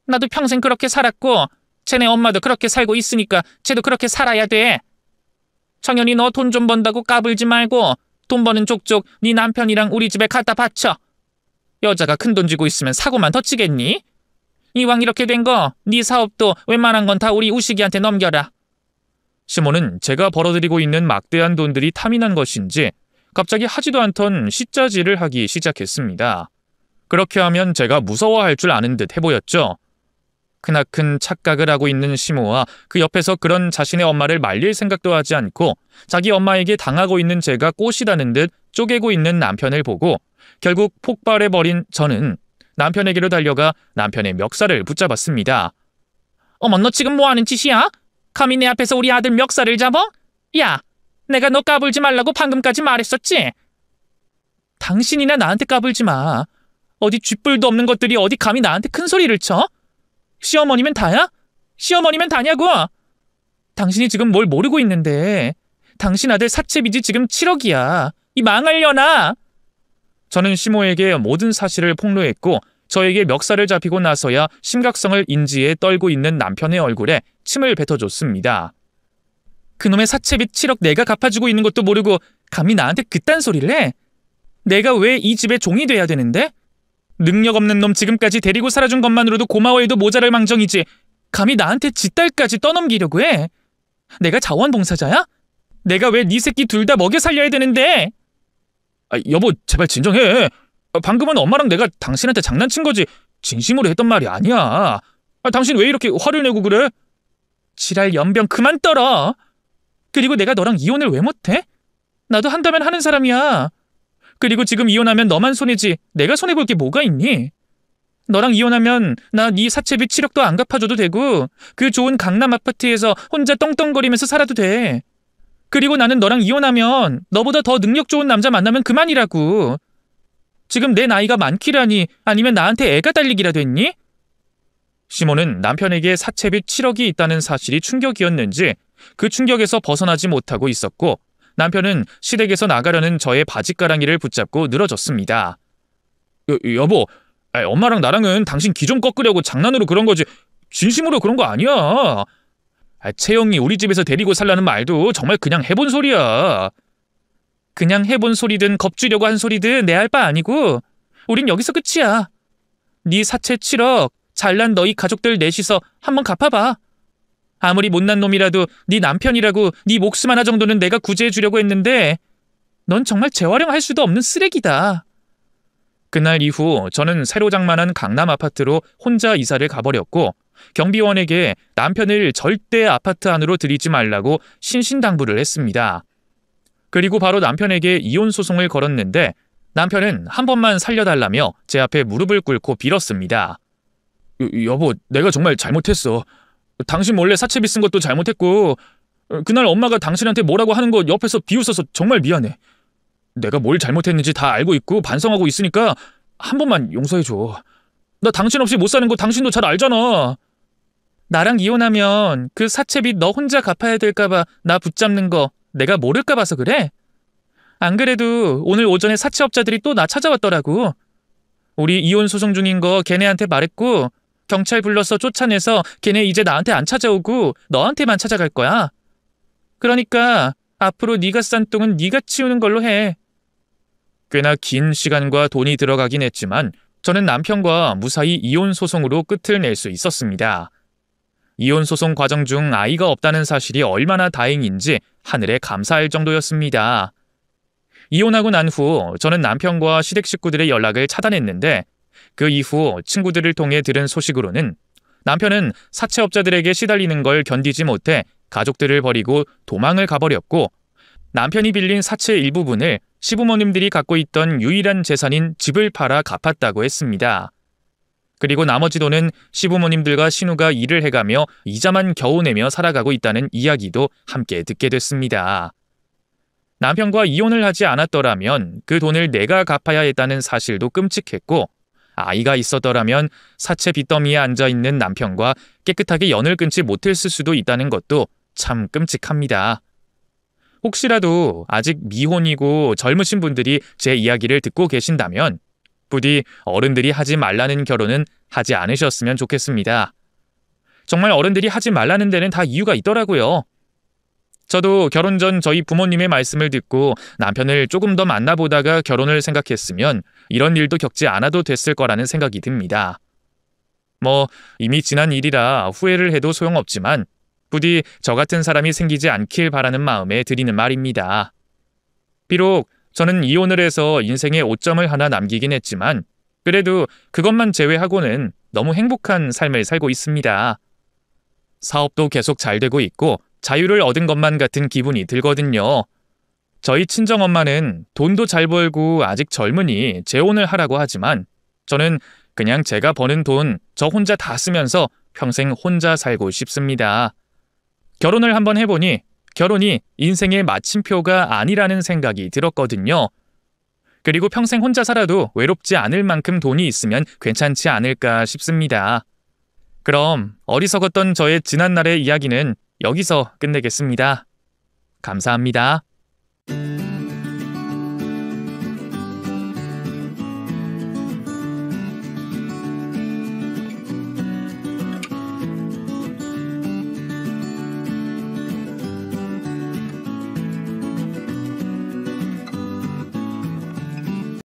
나도 평생 그렇게 살았고 쟤네 엄마도 그렇게 살고 있으니까 쟤도 그렇게 살아야 돼. 정연이 너 돈 좀 번다고 까불지 말고 돈 버는 족족 네 남편이랑 우리 집에 갖다 바쳐. 여자가 큰돈 쥐고 있으면 사고만 더 치겠니? 이왕 이렇게 된 거 네 사업도 웬만한 건 다 우리 우식이한테 넘겨라. 시모는 제가 벌어들이고 있는 막대한 돈들이 탐이 난 것인지 갑자기 하지도 않던 시짜지를 하기 시작했습니다. 그렇게 하면 제가 무서워할 줄 아는 듯 해보였죠. 크나큰 착각을 하고 있는 시모와 그 옆에서 그런 자신의 엄마를 말릴 생각도 하지 않고 자기 엄마에게 당하고 있는 제가 꼬시다는 듯 쪼개고 있는 남편을 보고 결국 폭발해버린 저는 남편에게로 달려가 남편의 멱살을 붙잡았습니다. 어머, 너 지금 뭐 하는 짓이야? 감히 내 앞에서 우리 아들 멱살을 잡아? 야, 내가 너 까불지 말라고 방금까지 말했었지? 당신이나 나한테 까불지 마. 어디 쥐뿔도 없는 것들이 어디 감히 나한테 큰 소리를 쳐? 시어머니면 다야? 시어머니면 다냐고? 당신이 지금 뭘 모르고 있는데 당신 아들 사채빚이 지금 7억이야. 이 망할려나? 저는 시모에게 모든 사실을 폭로했고 저에게 멱살을 잡히고 나서야 심각성을 인지해 떨고 있는 남편의 얼굴에 침을 뱉어줬습니다. 그놈의 사채빚 7억 내가 갚아주고 있는 것도 모르고 감히 나한테 그딴 소리를 해? 내가 왜 이 집의 종이 돼야 되는데? 능력 없는 놈 지금까지 데리고 살아준 것만으로도 고마워해도 모자랄 망정이지 감히 나한테 지 딸까지 떠넘기려고 해? 내가 자원봉사자야? 내가 왜 네 새끼 둘 다 먹여 살려야 되는데? 여보 제발 진정해. 방금은 엄마랑 내가 당신한테 장난친 거지 진심으로 했던 말이 아니야. 당신 왜 이렇게 화를 내고 그래? 지랄 연병 그만 떨어. 그리고 내가 너랑 이혼을 왜 못해? 나도 한다면 하는 사람이야. 그리고 지금 이혼하면 너만 손해지 내가 손해볼 게 뭐가 있니? 너랑 이혼하면 나 네 사채빚 7억도 안 갚아줘도 되고 그 좋은 강남 아파트에서 혼자 떵떵거리면서 살아도 돼. 그리고 나는 너랑 이혼하면 너보다 더 능력 좋은 남자 만나면 그만이라고. 지금 내 나이가 많기라니 아니면 나한테 애가 딸리기라도 했니? 시모는 남편에게 사채빚 7억이 있다는 사실이 충격이었는지 그 충격에서 벗어나지 못하고 있었고 남편은 시댁에서 나가려는 저의 바짓가랑이를 붙잡고 늘어졌습니다. 여보, 엄마랑 나랑은 당신 기 좀 꺾으려고 장난으로 그런 거지 진심으로 그런 거 아니야. 채영이 우리 집에서 데리고 살라는 말도 정말 그냥 해본 소리야. 그냥 해본 소리든 겁주려고 한 소리든 내 할 바 아니고 우린 여기서 끝이야. 네 사채 7억 잘난 너희 가족들 넷이서 한번 갚아봐. 아무리 못난 놈이라도 네 남편이라고 네 목숨 하나 정도는 내가 구제해 주려고 했는데 넌 정말 재활용할 수도 없는 쓰레기다. 그날 이후 저는 새로 장만한 강남 아파트로 혼자 이사를 가버렸고 경비원에게 남편을 절대 아파트 안으로 들이지 말라고 신신당부를 했습니다. 그리고 바로 남편에게 이혼 소송을 걸었는데 남편은 한 번만 살려달라며 제 앞에 무릎을 꿇고 빌었습니다. 여보, 내가 정말 잘못했어. 당신 몰래 사채비 쓴 것도 잘못했고 그날 엄마가 당신한테 뭐라고 하는 거 옆에서 비웃어서 정말 미안해. 내가 뭘 잘못했는지 다 알고 있고 반성하고 있으니까 한 번만 용서해줘. 나 당신 없이 못 사는 거 당신도 잘 알잖아. 나랑 이혼하면 그 사채빚 너 혼자 갚아야 될까봐 나 붙잡는 거 내가 모를까 봐서 그래? 안 그래도 오늘 오전에 사채업자들이 또 나 찾아왔더라고. 우리 이혼 소송 중인 거 걔네한테 말했고 경찰 불러서 쫓아내서 걔네 이제 나한테 안 찾아오고 너한테만 찾아갈 거야. 그러니까 앞으로 네가 싼 똥은 네가 치우는 걸로 해. 꽤나 긴 시간과 돈이 들어가긴 했지만 저는 남편과 무사히 이혼 소송으로 끝을 낼 수 있었습니다. 이혼 소송 과정 중 아이가 없다는 사실이 얼마나 다행인지 하늘에 감사할 정도였습니다. 이혼하고 난 후 저는 남편과 시댁 식구들의 연락을 차단했는데 그 이후 친구들을 통해 들은 소식으로는 남편은 사채업자들에게 시달리는 걸 견디지 못해 가족들을 버리고 도망을 가버렸고 남편이 빌린 사채 일부분을 시부모님들이 갖고 있던 유일한 재산인 집을 팔아 갚았다고 했습니다. 그리고 나머지 돈은 시부모님들과 신우가 일을 해가며 이자만 겨우 내며 살아가고 있다는 이야기도 함께 듣게 됐습니다. 남편과 이혼을 하지 않았더라면 그 돈을 내가 갚아야 했다는 사실도 끔찍했고 아이가 있었더라면 사채 빚더미에 앉아있는 남편과 깨끗하게 연을 끊지 못했을 수도 있다는 것도 참 끔찍합니다. 혹시라도 아직 미혼이고 젊으신 분들이 제 이야기를 듣고 계신다면 부디 어른들이 하지 말라는 결혼은 하지 않으셨으면 좋겠습니다. 정말 어른들이 하지 말라는 데는 다 이유가 있더라고요. 저도 결혼 전 저희 부모님의 말씀을 듣고 남편을 조금 더 만나보다가 결혼을 생각했으면 이런 일도 겪지 않아도 됐을 거라는 생각이 듭니다. 이미 지난 일이라 후회를 해도 소용없지만 부디 저 같은 사람이 생기지 않길 바라는 마음에 드리는 말입니다. 비록 저는 이혼을 해서 인생에 오점을 하나 남기긴 했지만 그래도 그것만 제외하고는 너무 행복한 삶을 살고 있습니다. 사업도 계속 잘 되고 있고 자유를 얻은 것만 같은 기분이 들거든요. 저희 친정엄마는 돈도 잘 벌고 아직 젊으니 재혼을 하라고 하지만 저는 그냥 제가 버는 돈 저 혼자 다 쓰면서 평생 혼자 살고 싶습니다. 결혼을 한번 해보니 결혼이 인생의 마침표가 아니라는 생각이 들었거든요. 그리고 평생 혼자 살아도 외롭지 않을 만큼 돈이 있으면 괜찮지 않을까 싶습니다. 그럼 어리석었던 저의 지난날의 이야기는 여기서 끝내겠습니다. 감사합니다.